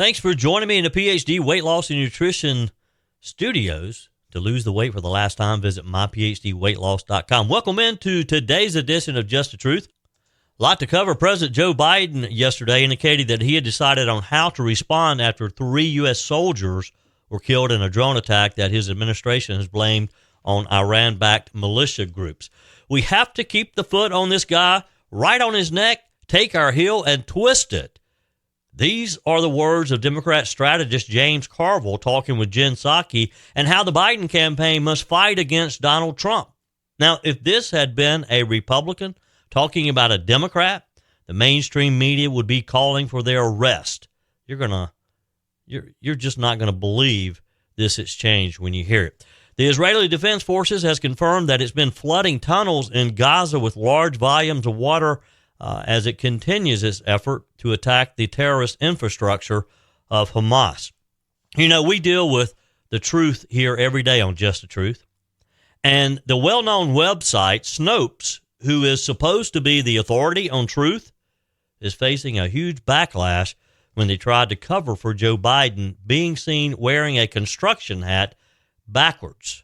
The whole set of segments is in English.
Thanks for joining me in the PhD Weight Loss and Nutrition Studios. To lose the weight for the last time, visit myphdweightloss.com. Welcome into today's edition of Just the Truth. A lot to cover. President Joe Biden yesterday indicated that he had decided on how to respond after 3 U.S. soldiers were killed in a drone attack that his administration has blamed on Iran-backed militia groups. We have to keep the foot on this guy, right on his neck, take our heel, and twist it. These are the words of Democrat strategist James Carville talking with Jen Psaki, and how the Biden campaign must fight against Donald Trump. Now, if this had been a Republican talking about a Democrat, the mainstream media would be calling for their arrest. You're just not going to believe this exchange when you hear it. The Israeli Defense Forces has confirmed that it's been flooding tunnels in Gaza with large volumes of water as it continues its effort to attack the terrorist infrastructure of Hamas. You know, we deal with the truth here every day on Just the Truth. And the well-known website, Snopes, who is supposed to be the authority on truth, is facing a huge backlash when they tried to cover for Joe Biden being seen wearing a construction hat backwards.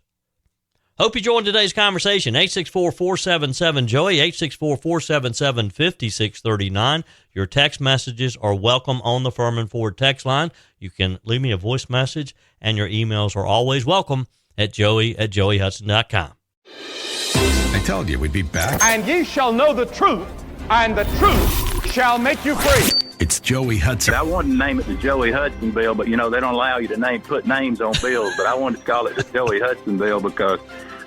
Hope you joined today's conversation. 864-477-JOEY, 864-477-5639. Your text messages are welcome on the Firmin Ford text line. You can leave me a voice message, and your emails are always welcome at joey@joeyhudson.com. I told you we'd be back. And ye shall know the truth, and the truth shall make you free. It's Joey Hudson. I wanted to name it the Joey Hudson bill, but, you know, they don't allow you to put names on bills. But I wanted to call it the Joey Hudson bill because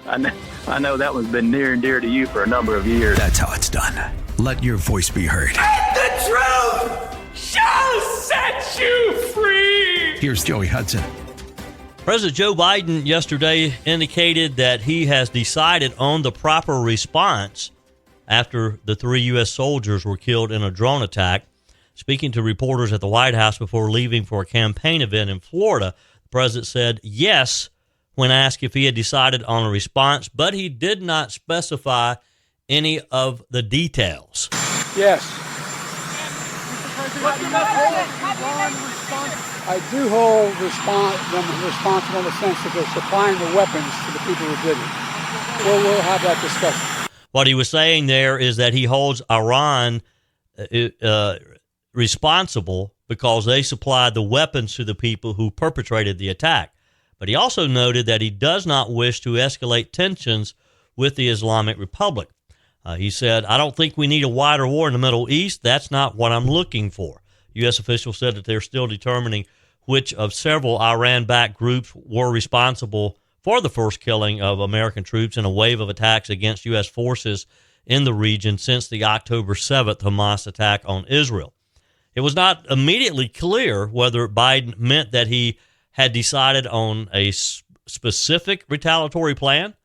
I know that one's been near and dear to you for a number of years. That's how it's done. Let your voice be heard. And the truth shall set you free. Here's Joey Hudson. President Joe Biden yesterday indicated that he has decided on the proper response after the 3 U.S. soldiers were killed in a drone attack. Speaking to reporters at the White House before leaving for a campaign event in Florida, the president said yes when asked if he had decided on a response, but he did not specify any of the details. Yes. I do hold them responsible in the sense that they're supplying the weapons to the people who did it. We'll have that discussion. What he was saying there is that he holds Iran responsible because they supplied the weapons to the people who perpetrated the attack. But he also noted that he does not wish to escalate tensions with the Islamic Republic. He said, I don't think we need a wider war in the Middle East. That's not what I'm looking for. U.S. officials said that they're still determining which of several Iran-backed groups were responsible for the first killing of American troops in a wave of attacks against U.S. forces in the region since the October 7th Hamas attack on Israel. It was not immediately clear whether Biden meant that he had decided on a specific retaliatory plan.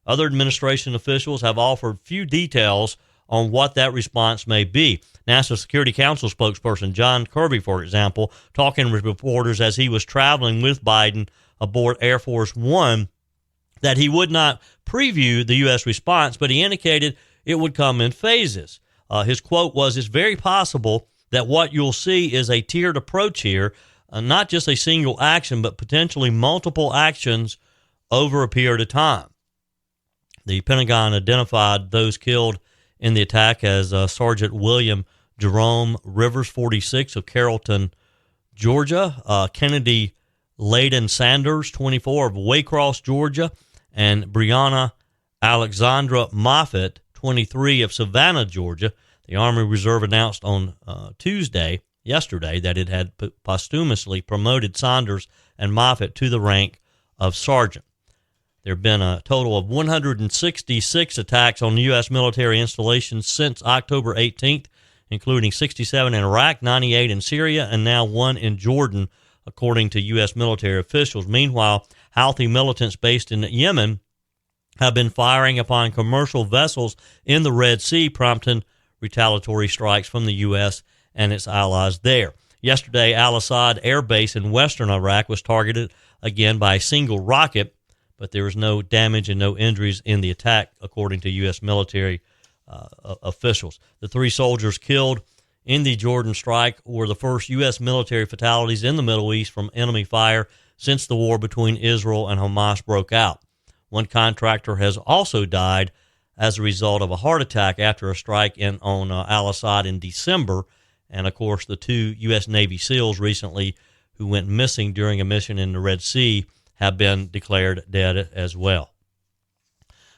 Other administration officials have offered few details on what that response may be. National Security Council spokesperson Jen Carville, for example, talking with reporters as he was traveling with Biden aboard Air Force One, that he would not preview the U.S. response, but he indicated it would come in phases. His quote was, "It's very possible that what you'll see is a tiered approach here, not just a single action, but potentially multiple actions over a period of time." The Pentagon identified those killed in the attack as Sergeant William Jerome Rivers, 46, of Carrollton, Georgia, Kennedy Layden Sanders, 24, of Waycross, Georgia, and Brianna Alexandra Moffitt, 23, of Savannah, Georgia. The Army Reserve announced on yesterday, that it had posthumously promoted Saunders and Moffitt to the rank of sergeant. There have been a total of 166 attacks on U.S. military installations since October 18th, including 67 in Iraq, 98 in Syria, and now 1 in Jordan, according to U.S. military officials. Meanwhile, Houthi militants based in Yemen have been firing upon commercial vessels in the Red Sea, prompting retaliatory strikes from the U.S. and its allies there. Yesterday, Al-Assad Air Base in western Iraq was targeted again by a single rocket, but there was no damage and no injuries in the attack, according to U.S. military officials. The 3 soldiers killed in the Jordan strike were the first U.S. military fatalities in the Middle East from enemy fire since the war between Israel and Hamas broke out. One contractor has also died as a result of a heart attack after a strike on al-Assad in December. And, of course, the 2 U.S. Navy SEALs recently who went missing during a mission in the Red Sea have been declared dead as well.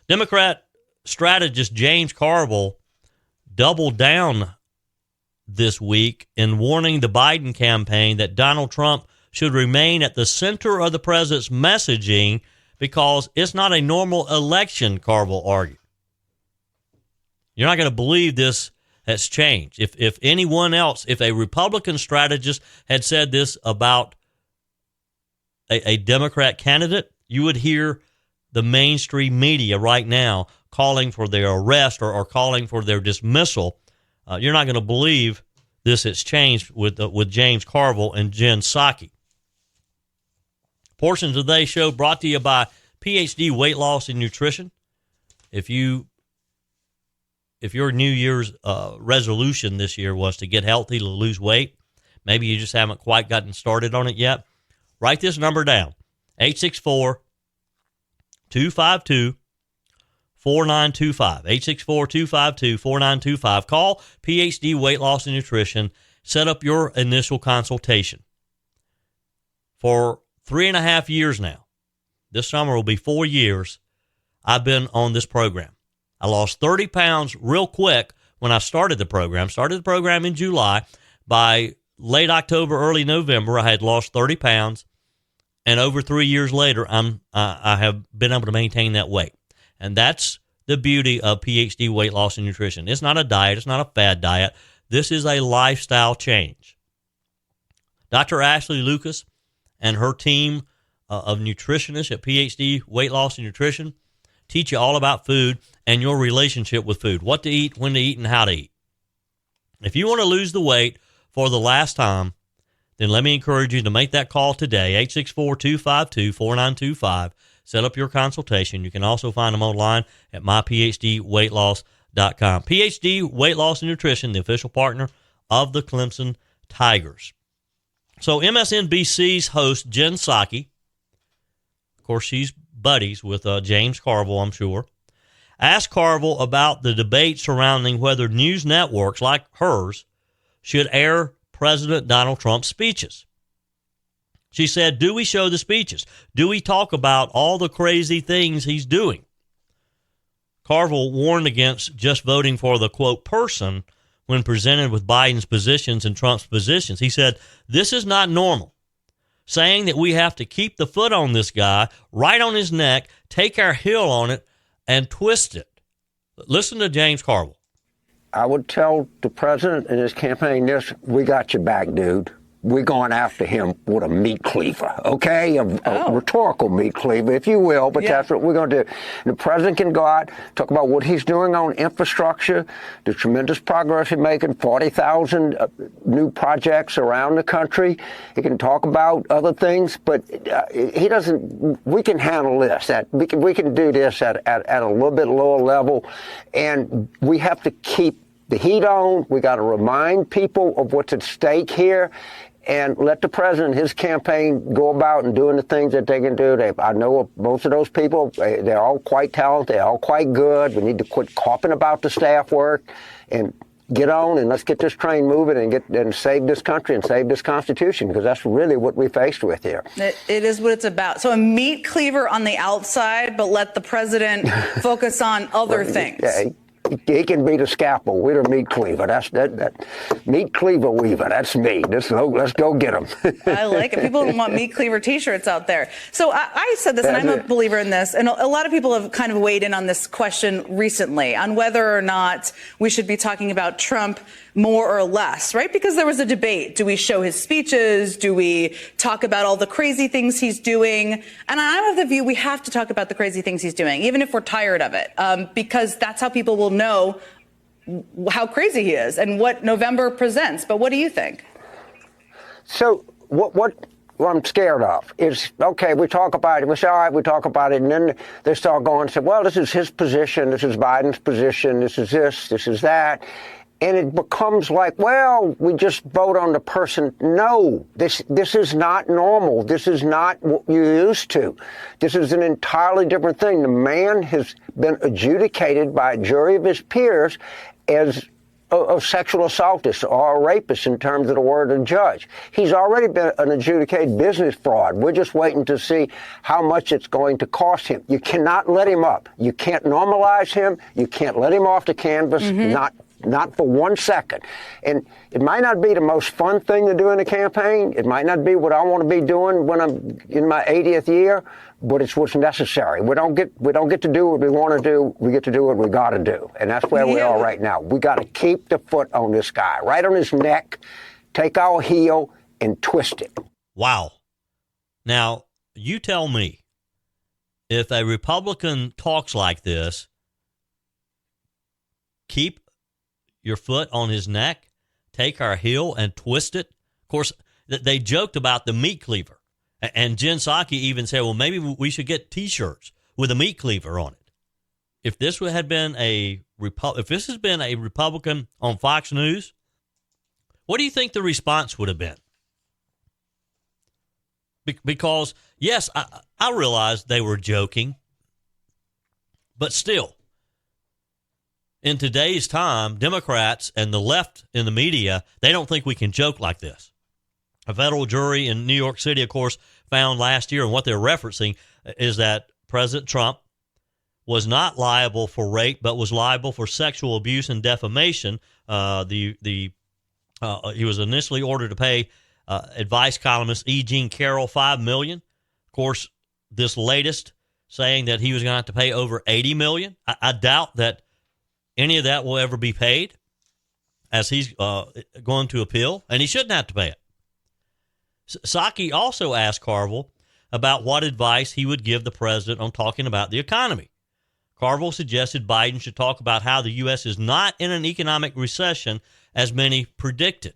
Democrat strategist James Carville doubled down this week in warning the Biden campaign that Donald Trump should remain at the center of the president's messaging because it's not a normal election, Carville argued. You're not going to believe this has changed. If anyone else, if a Republican strategist had said this about a Democrat candidate, you would hear the mainstream media right now calling for their arrest or calling for their dismissal. You're not going to believe this has changed with James Carville and Jen Psaki. Portions of today's show brought to you by PhD Weight Loss and Nutrition. If your New Year's resolution this year was to get healthy, to lose weight, maybe you just haven't quite gotten started on it yet, write this number down, 864-252-4925, 864-252-4925. Call PhD Weight Loss and Nutrition. Set up your initial consultation. For 3.5 years now, this summer will be 4 years, I've been on this program. I lost 30 pounds real quick when I started the program. Started the program in July. By late October, early November, I had lost 30 pounds. And over 3 years later, I have been able to maintain that weight. And that's the beauty of PhD Weight Loss and Nutrition. It's not a diet. It's not a fad diet. This is a lifestyle change. Dr. Ashley Lucas and her team of nutritionists at PhD Weight Loss and Nutrition teach you all about food and your relationship with food, what to eat, when to eat, and how to eat. If you want to lose the weight for the last time, then let me encourage you to make that call today, 864-252-4925. Set up your consultation. You can also find them online at myphdweightloss.com. PhD Weight Loss and Nutrition, the official partner of the Clemson Tigers. So MSNBC's host, Jen Psaki, of course, she's buddies with James Carville, I'm sure, asked Carville about the debate surrounding whether news networks like hers should air President Donald Trump's speeches. She said, do we show the speeches? Do we talk about all the crazy things he's doing? Carville warned against just voting for the, quote, person when presented with Biden's positions and Trump's positions. He said, this is not normal. Saying that we have to keep the foot on this guy, right on his neck, take our heel on it, and twist it. Listen to James Carville. I would tell the president and his campaign this: we got your back, dude. We're going after him with a meat cleaver, okay? A rhetorical meat cleaver, if you will, but that's what we're going to do. And the president can go out, talk about what he's doing on infrastructure, the tremendous progress he's making, 40,000 new projects around the country. He can talk about other things, but he doesn't. We can handle this. We can do this at a little bit lower level, and we have to keep the heat on. We got to remind people of what's at stake here, and let the president and his campaign go about and doing the things that they can do. I know most of those people, they're all quite talented, they're all quite good. We need to quit carping about the staff work and get on, and let's get this train moving and save this country and save this Constitution, because that's really what we're faced with here. It is what it's about. So a meat cleaver on the outside, but let the president focus on other things. Yeah, he can be the scalpel. We're the meat cleaver. That's that meat cleaver weaver. That's me. Let's go get him. I like it. People want meat cleaver T-shirts out there. So I said this, and I'm a believer in this, and a lot of people have kind of weighed in on this question recently on whether or not we should be talking about Trump more or less, right? Because there was a debate. Do we show his speeches? Do we talk about all the crazy things he's doing? And I'm of the view we have to talk about the crazy things he's doing, even if we're tired of it, because that's how people will know how crazy he is and what November presents. But what do you think? So what I'm scared of is, okay, we talk about it, we say, all right, we talk about it, and then they start going and say, well, this is his position, this is Biden's position, this is that. And it becomes like, well, we just vote on the person. No, this is not normal. This is not what you're used to. This is an entirely different thing. The man has been adjudicated by a jury of his peers as a sexual assaultist or a rapist in terms of the word of the judge. He's already been an adjudicated business fraud. We're just waiting to see how much it's going to cost him. You cannot let him up. You can't normalize him. You can't let him off the canvas, not for 1 second. And it might not be the most fun thing to do in a campaign. It might not be what I want to be doing when I'm in my 80th year, but it's what's necessary. We don't get to do what we want to do. We get to do what we got to do. And that's where we are right now. We got to keep the foot on this guy, right on his neck, take our heel and twist it. Wow. Now, you tell me, if a Republican talks like this, keep your foot on his neck, take our heel and twist it. Of course, they joked about the meat cleaver. And Jen Psaki even said, well, maybe we should get T-shirts with a meat cleaver on it. If this had been if this has been a Republican on Fox News, what do you think the response would have been? Because, yes, I realize they were joking, but still, in today's time, Democrats and the left in the media, they don't think we can joke like this. A federal jury in New York City, of course, found last year, and what they're referencing is that President Trump was not liable for rape, but was liable for sexual abuse and defamation. He was initially ordered to pay advice columnist E. Jean Carroll $5 million. Of course, this latest saying that he was going to have to pay over $80 million. I doubt that any of that will ever be paid, as he's going to appeal, and he shouldn't have to pay it. Psaki also asked Carville about what advice he would give the president on talking about the economy. Carville suggested Biden should talk about how the U.S. is not in an economic recession, as many predicted.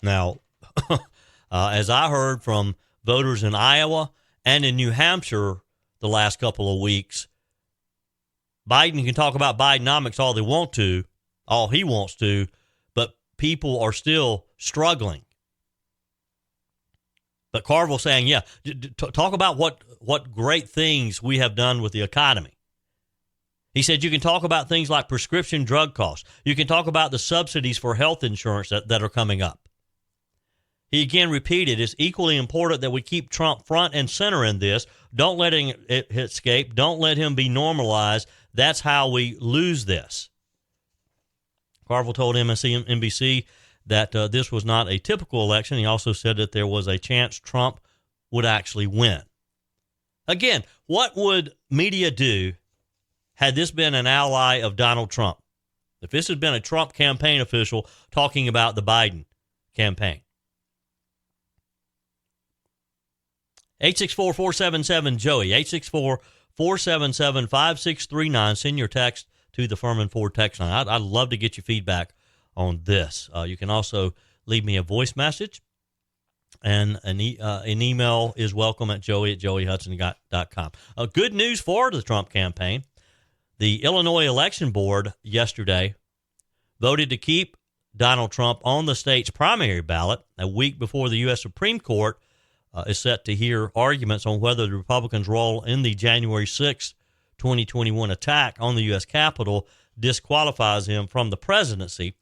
Now, as I heard from voters in Iowa and in New Hampshire the last couple of weeks, Biden can talk about Bidenomics all he wants to, but people are still struggling. But Carville saying, talk about what great things we have done with the economy. He said you can talk about things like prescription drug costs. You can talk about the subsidies for health insurance that are coming up. He again repeated, it's equally important that we keep Trump front and center in this. Don't let it escape. Don't let him be normalized. That's how we lose this. Carville told MSNBC that this was not a typical election. He also said that there was a chance Trump would actually win. Again, what would media do had this been an ally of Donald Trump? If this had been a Trump campaign official talking about the Biden campaign? 864-477-JOEY, 864-477-5639. Send your text to the Firmin Ford text line. I'd love to get your feedback on this. You can also leave me a voice message, and an email is welcome at joey@joeyhudson.com. Good news for the Trump campaign. The Illinois Election Board yesterday voted to keep Donald Trump on the state's primary ballot a week before the U.S. Supreme Court is set to hear arguments on whether the Republicans' role in the January 6, 2021 attack on the U.S. Capitol disqualifies him from the presidency.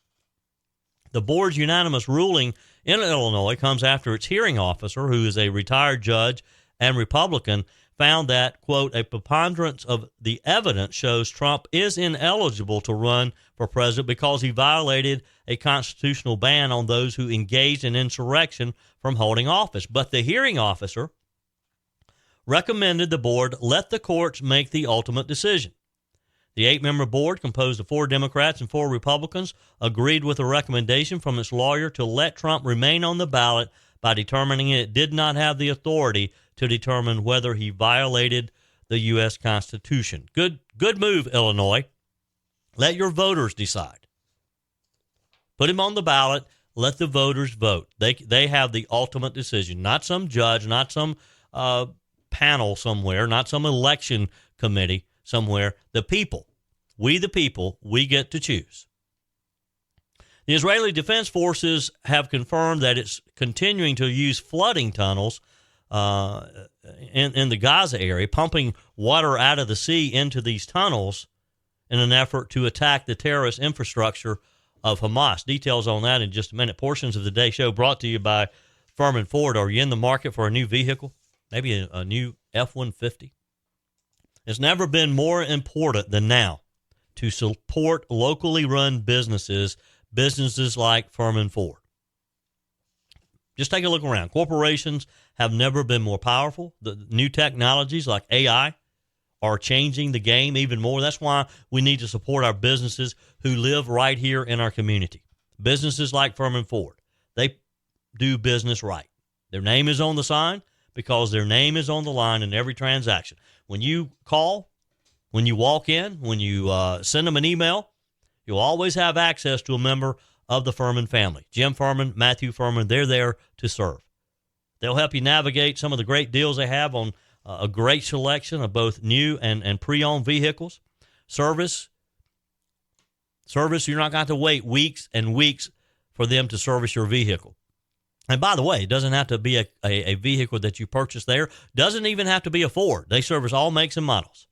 The board's unanimous ruling in Illinois comes after its hearing officer, who is a retired judge and Republican, found that, quote, a preponderance of the evidence shows Trump is ineligible to run for president because he violated a constitutional ban on those who engaged in insurrection from holding office. But the hearing officer recommended the board let the courts make the ultimate decision. The 8-member board, composed of 4 Democrats and 4 Republicans, agreed with a recommendation from its lawyer to let Trump remain on the ballot by determining it did not have the authority to determine whether he violated the U.S. Constitution. Good move, Illinois. Let your voters decide. Put him on the ballot. Let the voters vote. They have the ultimate decision, not some judge, not some panel somewhere, not some election committee somewhere. The people, we the people, we get to choose. The Israeli Defense Forces have confirmed that it's continuing to use flooding tunnels in the Gaza area, pumping water out of the sea into these tunnels in an effort to attack the terrorist infrastructure of Hamas. Details on that in just a minute. Portions of the Day Show brought to you by Firmin Ford. Are you in the market for a new vehicle? Maybe a new F-150? It's never been more important than now to support locally run businesses like Firmin Ford. Just take a look around. Corporations have never been more powerful. The new technologies like AI are changing the game even more. That's why we need to support our businesses who live right here in our community. Businesses like Firmin Ford, they do business right. Their name is on the sign because their name is on the line in every transaction. When you call, when you walk in, when you send them an email, you'll always have access to a member of the Firmin family. Jim Firmin, Matthew Firmin, they're there to serve. They'll help you navigate some of the great deals they have on a great selection of both new and pre-owned vehicles. Service, you're not going to have to wait weeks and weeks for them to service your vehicle. And by the way, it doesn't have to be a vehicle that you purchase there. Doesn't even have to be a Ford. They service all makes and models.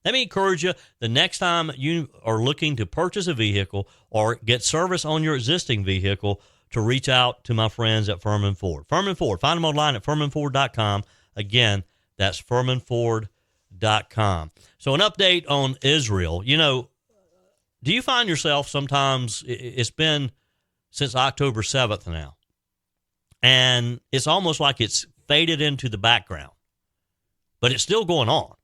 Let me encourage you, the next time you are looking to purchase a vehicle or get service on your existing vehicle, to reach out to my friends at Firmin Ford. Firmin Ford, find them online at firminford.com. Again, that's firminford.com. So an update on Israel. You know, do you find yourself sometimes, it's been since October 7th now, and it's almost like it's faded into the background, but it's still going on.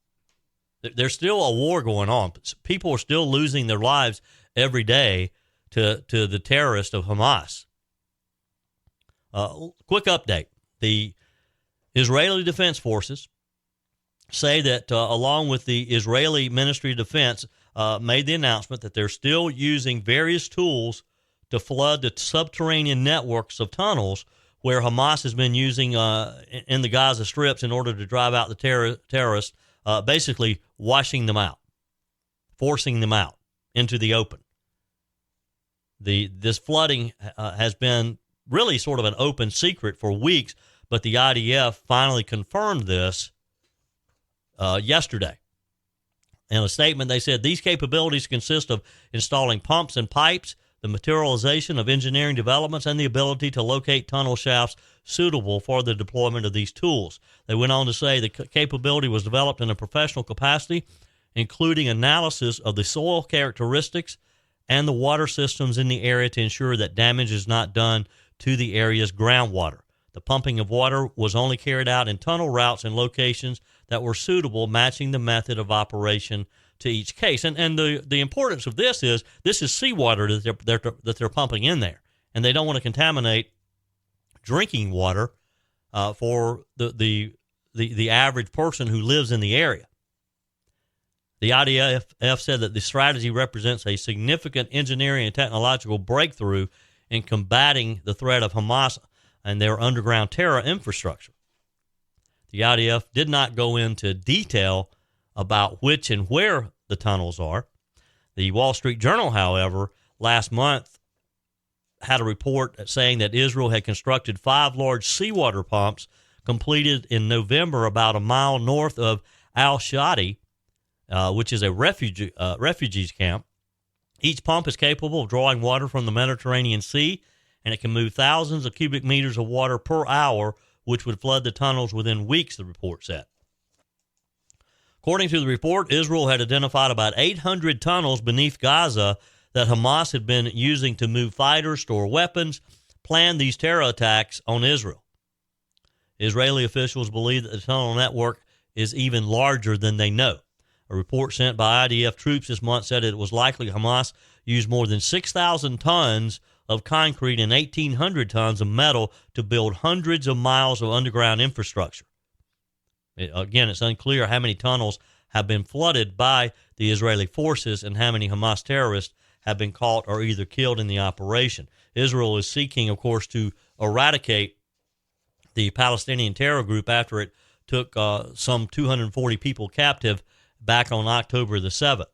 There's still a war going on. People are still losing their lives every day to the terrorists of Hamas. Quick update. The Israeli Defense Forces say that along with the Israeli Ministry of Defense made the announcement that they're still using various tools to flood the subterranean networks of tunnels where Hamas has been using in the Gaza strips in order to drive out the terrorists, basically washing them out, forcing them out into the open. This flooding has been really sort of an open secret for weeks, but the IDF finally confirmed this yesterday. In a statement, they said these capabilities consist of installing pumps and pipes, the materialization of engineering developments, and the ability to locate tunnel shafts suitable for the deployment of these tools. They went on to say the capability was developed in a professional capacity, including analysis of the soil characteristics and the water systems in the area to ensure that damage is not done to the area's groundwater. The pumping of water was only carried out in tunnel routes and locations that were suitable, matching the method of operation to each case. And the importance of this is seawater that they're pumping in there, and they don't want to contaminate drinking water for the average person who lives in the area. The IDF said that the strategy represents a significant engineering and technological breakthrough in combating the threat of Hamas and their underground terror infrastructure. The IDF did not go into detail about which and where the tunnels are. The Wall Street Journal, however, last month had a report saying that Israel had constructed 5 large seawater pumps completed in November about a mile north of Al-Shadi, which is a refugees camp. Each pump is capable of drawing water from the Mediterranean Sea, and it can move thousands of cubic meters of water per hour, which would flood the tunnels within weeks, the report said. According to the report, Israel had identified about 800 tunnels beneath Gaza that Hamas had been using to move fighters, store weapons, plan these terror attacks on Israel. Israeli officials believe that the tunnel network is even larger than they know. A report sent by IDF troops this month said it was likely Hamas used more than 6,000 tons of concrete and 1,800 tons of metal to build hundreds of miles of underground infrastructure. Again, it's unclear how many tunnels have been flooded by the Israeli forces and how many Hamas terrorists have been caught or either killed in the operation. Israel is seeking, of course, to eradicate the Palestinian terror group after it took some 240 people captive back on October the 7th.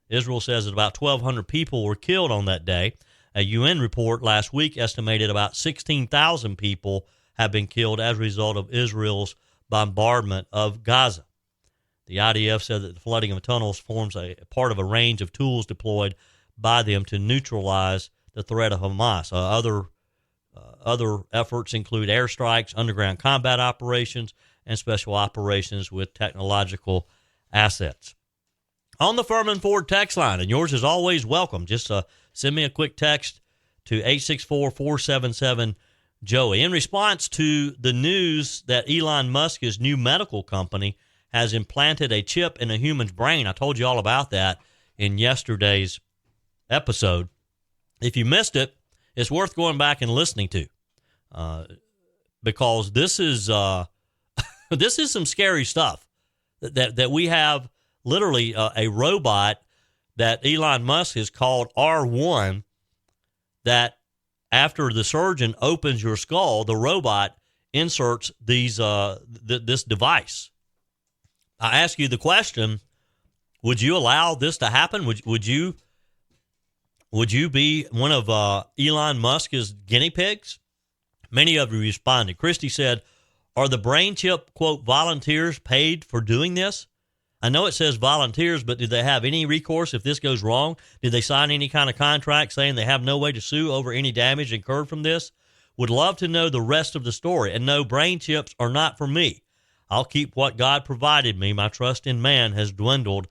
Israel says that about 1,200 people were killed on that day. A UN report last week estimated about 16,000 people have been killed as a result of Israel's bombardment of Gaza. The IDF said that the flooding of tunnels forms a part of a range of tools deployed by them to neutralize the threat of Hamas. Other efforts include airstrikes, underground combat operations, and special operations with technological assets. On the Firmin Ford text line, and yours is always welcome. Just send me a quick text to 864-477-JOEY. In response to the news that Elon Musk's new medical company has implanted a chip in a human's brain, I told you all about that in yesterday's episode. If you missed it, it's worth going back and listening to, because this is this is some scary stuff. That we have literally a robot that Elon Musk has called R1, that after the surgeon opens your skull, the robot inserts these this device. I ask you the question: would you allow this to happen? Would you be one of Elon Musk's guinea pigs? Many of you responded. Christy said, "Are the brain chip, quote, volunteers paid for doing this?" I know it says volunteers, but do they have any recourse if this goes wrong? Did they sign any kind of contract saying they have no way to sue over any damage incurred from this? Would love to know the rest of the story. And no, brain chips are not for me. I'll keep what God provided me. My trust in man has dwindled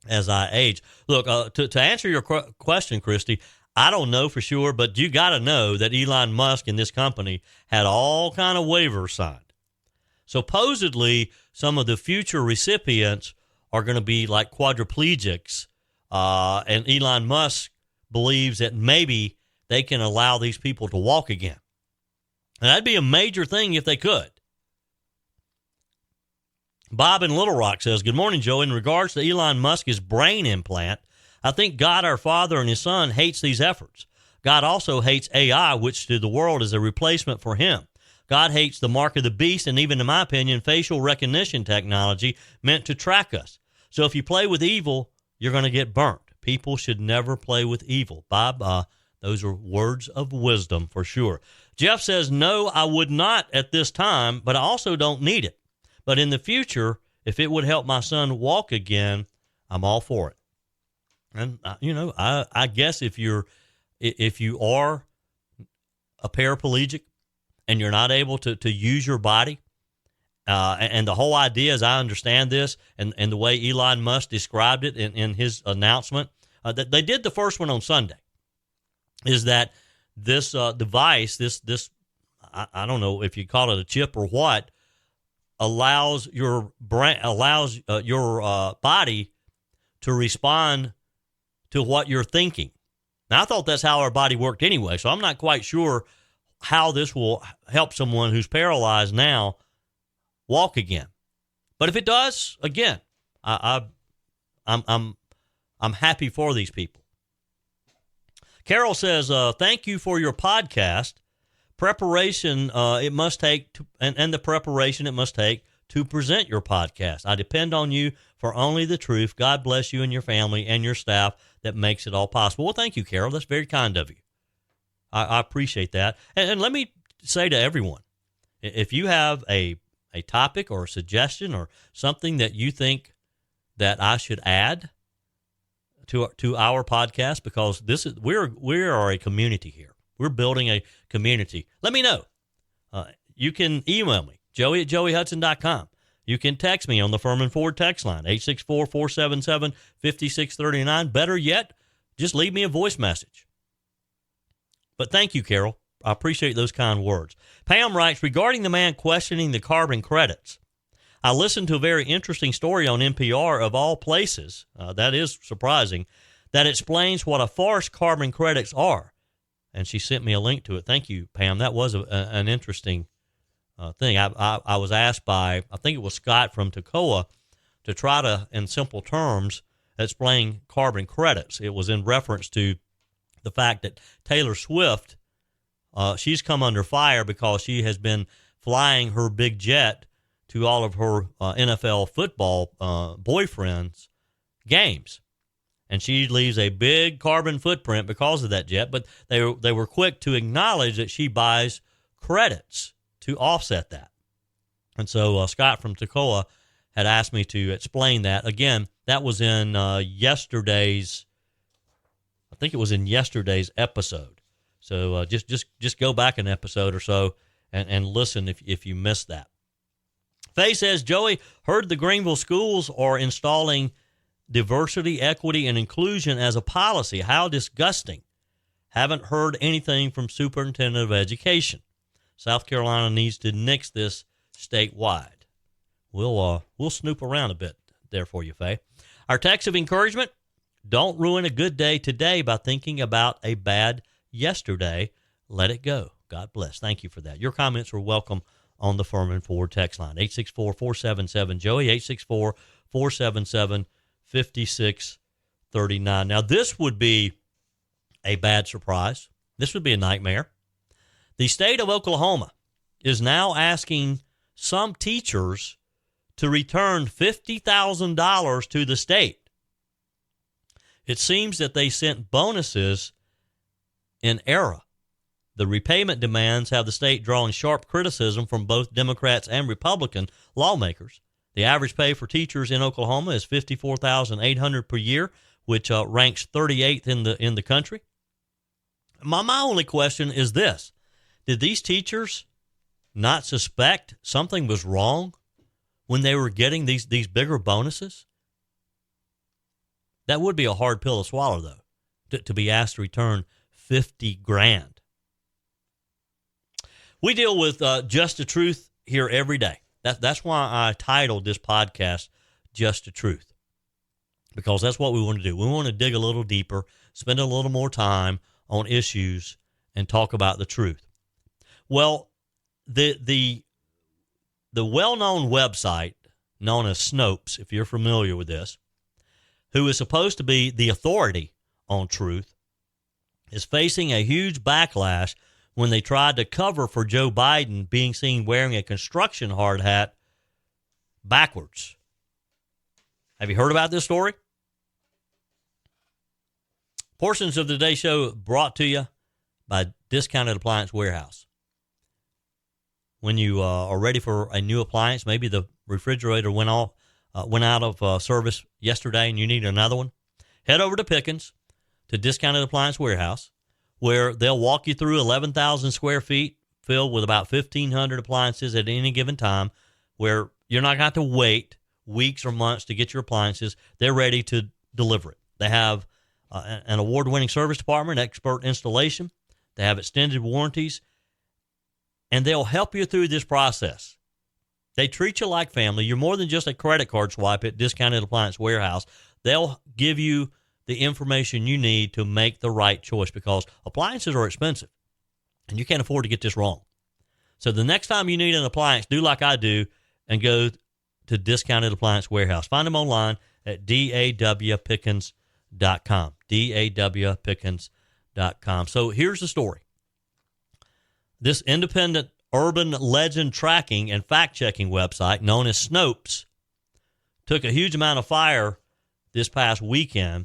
as I age. Look, to answer your question, Christy, I don't know for sure, but you got to know that Elon Musk and this company had all kind of waivers signed. Supposedly, some of the future recipients are going to be like quadriplegics, and Elon Musk believes that maybe they can allow these people to walk again. And that'd be a major thing if they could. Bob in Little Rock says, "Good morning, Joe. In regards to Elon Musk's brain implant, I think God our Father and his Son hates these efforts. God also hates AI, which to the world is a replacement for him. God hates the mark of the beast and even, in my opinion, facial recognition technology meant to track us. So if you play with evil, you're going to get burnt. People should never play with evil." Bob, those are words of wisdom for sure. Jeff says, "No, I would not at this time, but I also don't need it. But in the future, if it would help my son walk again, I'm all for it." And, I guess if you are a paraplegic and you're not able to use your body, and the whole idea, as I understand this, and the way Elon Musk described it in his announcement, that they did the first one on Sunday, is that this device, this I don't know if you call it a chip or what, allows your brain, your body to respond to what you're thinking. Now, I thought that's how our body worked anyway, so I'm not quite sure how this will help someone who's paralyzed now walk again. But if it does, again, I'm happy for these people. Carol says, "Thank you for your podcast. Preparation it must take and the preparation it must take to present your podcast. I depend on you for only the truth. God bless you and your family and your staff that makes it all possible." Well, thank you, Carol. That's very kind of you. I appreciate that. And let me say to everyone, if you have a topic or a suggestion or something that you think that I should add to our podcast, because we are a community here. We're building a community. Let me know. You can email me, joey@joeyhudson.com. You can text me on the Firmin Ford text line, 864-477-5639. Better yet, just leave me a voice message. But thank you, Carol. I appreciate those kind words. Pam writes, "Regarding the man questioning the carbon credits, I listened to a very interesting story on NPR, of all places, that is surprising, that explains what a farce carbon credits are." And she sent me a link to it. Thank you, Pam. That was an interesting thing. I was asked by, I think it was Scott from Toccoa, to try to, in simple terms, explain carbon credits. It was in reference to the fact that Taylor Swift, she's come under fire because she has been flying her big jet to all of her NFL football boyfriends' games. and she leaves a big carbon footprint because of that jet. But they were quick to acknowledge that she buys credits to offset that. And so Scott from Toccoa had asked me to explain that. Again, that was in yesterday's episode. So just go back an episode or so and listen if you missed that. Faye says, Joey, heard the Greenville schools are installing diversity, equity, and inclusion as a policy. How disgusting. Haven't heard anything from Superintendent of Education. South Carolina needs to nix this statewide. We'll snoop around a bit there for you, Faye. Our text of encouragement, don't ruin a good day today by thinking about a bad yesterday. Let it go. God bless. Thank you for that. Your comments are welcome on the Firmin Ford text line, 864-477-JOEY, 864-477-5639. Now, this would be a bad surprise. This would be a nightmare. The state of Oklahoma is now asking some teachers to return $50,000 to the state. It seems that they sent bonuses in error. The repayment demands have the state drawing sharp criticism from both Democrats and Republican lawmakers. The average pay for teachers in Oklahoma is $54,800 per year, which ranks 38th in the country. My only question is this: did these teachers not suspect something was wrong when they were getting these bigger bonuses? That would be a hard pill to swallow, though, to be asked to return $50,000. We deal with Just the Truth here every day. That's why I titled this podcast Just the Truth, because that's what we want to do. We want to dig a little deeper, spend a little more time on issues, and talk about the truth. Well, the well-known website known as Snopes, if you're familiar with this, who is supposed to be the authority on truth, is facing a huge backlash when they tried to cover for Joe Biden being seen wearing a construction hard hat backwards. Have you heard about this story? Portions of today's show brought to you by Discounted Appliance Warehouse. When you are ready for a new appliance, maybe the refrigerator went out of service yesterday and you need another one, head over to Pickens to Discounted Appliance Warehouse, where they'll walk you through 11,000 square feet filled with about 1,500 appliances at any given time, where you're not going to have to wait weeks or months to get your appliances. They're ready to deliver it. They have an award-winning service department, expert installation. They have extended warranties, and they'll help you through this process. They treat you like family. You're more than just a credit card swipe at Discounted Appliance Warehouse. They'll give you the information you need to make the right choice, because appliances are expensive and you can't afford to get this wrong. So the next time you need an appliance, do like I do and go to Discounted Appliance Warehouse. Find them online at dawpickens.com, dawpickens.com. So here's the story. This independent urban legend tracking and fact-checking website known as Snopes took a huge amount of fire this past weekend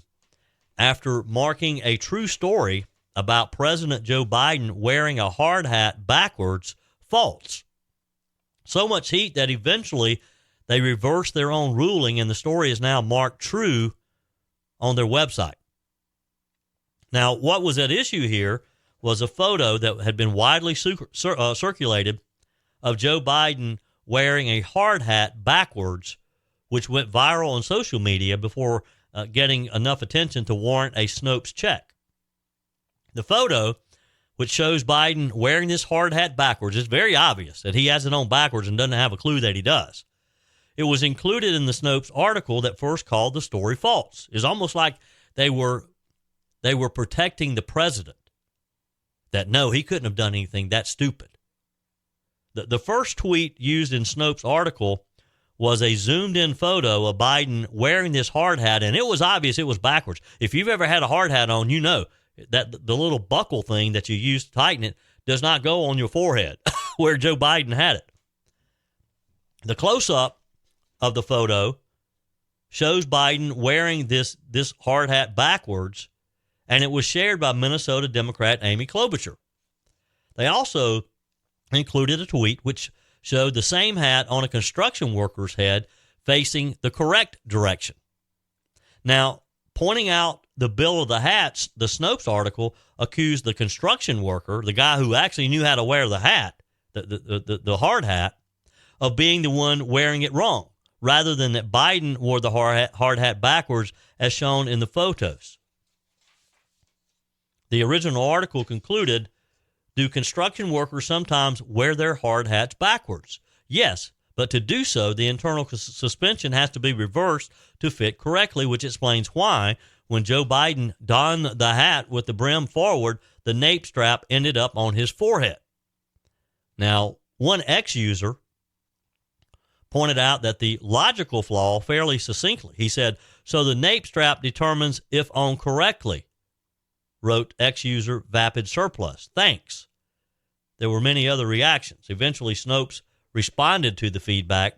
after marking a true story about President Joe Biden wearing a hard hat backwards false. So much heat that eventually they reversed their own ruling, and the story is now marked true on their website. Now, what was at issue here was a photo that had been widely circulated of Joe Biden wearing a hard hat backwards, which went viral on social media before getting enough attention to warrant a Snopes check. The photo, which shows Biden wearing this hard hat backwards, is very obvious that he has it on backwards and doesn't have a clue that he does. It was included in the Snopes article that first called the story false. It's almost like they were protecting the president, that no, he couldn't have done anything that stupid. The first tweet used in Snopes' article was a zoomed-in photo of Biden wearing this hard hat, and it was obvious it was backwards. If you've ever had a hard hat on, you know that the little buckle thing that you use to tighten it does not go on your forehead, where Joe Biden had it. The close-up of the photo shows Biden wearing this hard hat backwards, and it was shared by Minnesota Democrat Amy Klobuchar. They also included a tweet which showed the same hat on a construction worker's head facing the correct direction. Now, pointing out the bill of the hats, the Snopes article accused the construction worker, the guy who actually knew how to wear the hat, the hard hat, of being the one wearing it wrong, rather than that Biden wore the hard hat backwards as shown in the photos. The original article concluded, do construction workers sometimes wear their hard hats backwards? Yes, but to do so, the internal suspension has to be reversed to fit correctly, which explains why, when Joe Biden donned the hat with the brim forward, the nape strap ended up on his forehead. Now, one ex-user pointed out that the logical flaw fairly succinctly. He said, so the nape strap determines if on correctly, wrote ex-user Vapid Surplus. Thanks. There were many other reactions. Eventually, Snopes responded to the feedback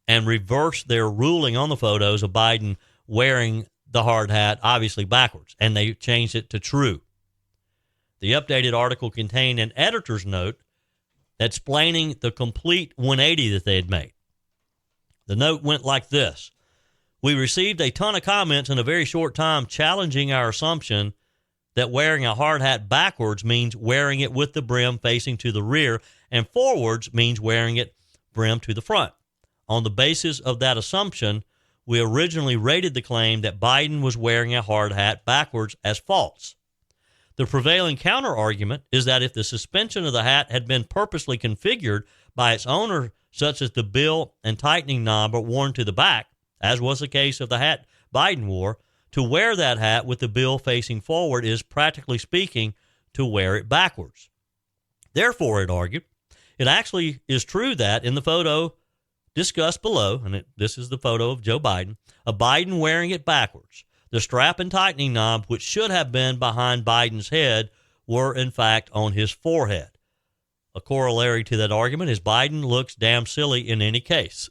and reversed their ruling on the photos of Biden wearing the hard hat, obviously backwards, and they changed it to true. The updated article contained an editor's note explaining the complete 180 that they had made. The note went like this. We received a ton of comments in a very short time challenging our assumption that wearing a hard hat backwards means wearing it with the brim facing to the rear, and forwards means wearing it brim to the front. On the basis of that assumption, we originally rated the claim that Biden was wearing a hard hat backwards as false. The prevailing counter-argument is that if the suspension of the hat had been purposely configured by its owner, such as the bill and tightening knob are worn to the back, as was the case of the hat Biden wore, to wear that hat with the bill facing forward is, practically speaking, to wear it backwards. Therefore, it argued, it actually is true that in the photo discussed below, and this is the photo of Joe Biden, of Biden wearing it backwards, the strap and tightening knob, which should have been behind Biden's head, were in fact on his forehead. A corollary to that argument is Biden looks damn silly in any case.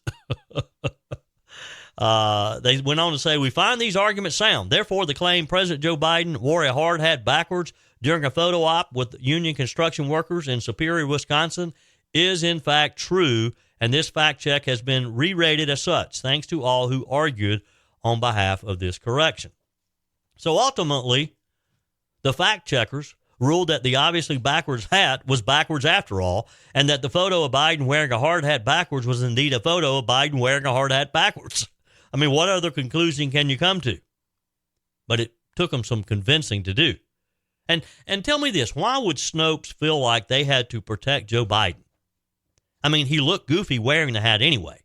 They went on to say, we find these arguments sound. Therefore, the claim President Joe Biden wore a hard hat backwards during a photo op with union construction workers in Superior, Wisconsin, is in fact true, and this fact check has been re-rated as such, thanks to all who argued on behalf of this correction. So ultimately, the fact checkers ruled that the obviously backwards hat was backwards after all, and that the photo of Biden wearing a hard hat backwards was indeed a photo of Biden wearing a hard hat backwards. I mean, what other conclusion can you come to? But it took them some convincing to do. And tell me this, why would Snopes feel like they had to protect Joe Biden? I mean, he looked goofy wearing the hat anyway.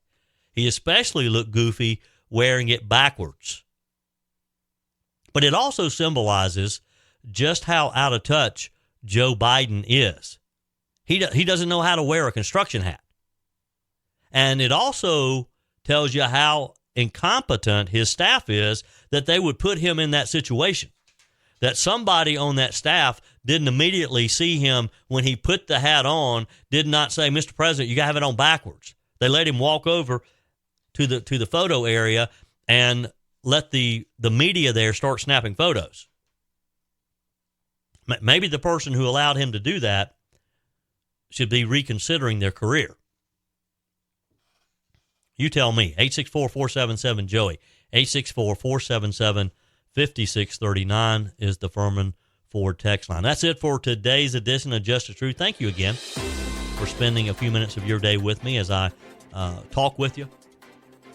He especially looked goofy wearing it backwards. But it also symbolizes just how out of touch Joe Biden is. He doesn't know how to wear a construction hat. And it also tells you how incompetent his staff is that they would put him in that situation. That somebody on that staff didn't immediately see him when he put the hat on, did not say, Mr. President, you got to have it on backwards. They let him walk over to the photo area and let the media there start snapping photos. Maybe the person who allowed him to do that should be reconsidering their career. You tell me. 864-477-JOEY. 864-477-5639 is the Firmin Ford text line. That's it for today's edition of Just the Truth. Thank you again for spending a few minutes of your day with me as I talk with you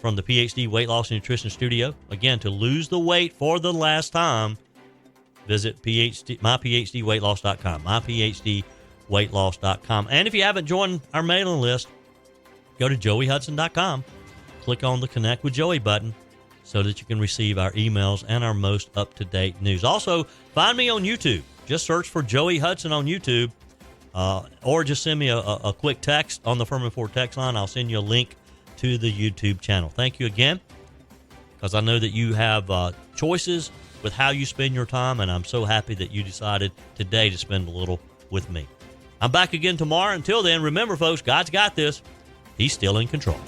from the PhD Weight Loss and Nutrition Studio. Again, to lose the weight for the last time, visit myphdweightloss.com, myphdweightloss.com. And if you haven't joined our mailing list, go to joeyhudson.com, click on the Connect with Joey button so that you can receive our emails and our most up-to-date news. Also, find me on YouTube. Just search for Joey Hudson on YouTube, or just send me a quick text on the Firmin Ford text line. I'll send you a link to the YouTube channel. Thank you again, because I know that you have choices with how you spend your time, and I'm so happy that you decided today to spend a little with me. I'm back again tomorrow. Until then, remember, folks, God's got this. He's still in control.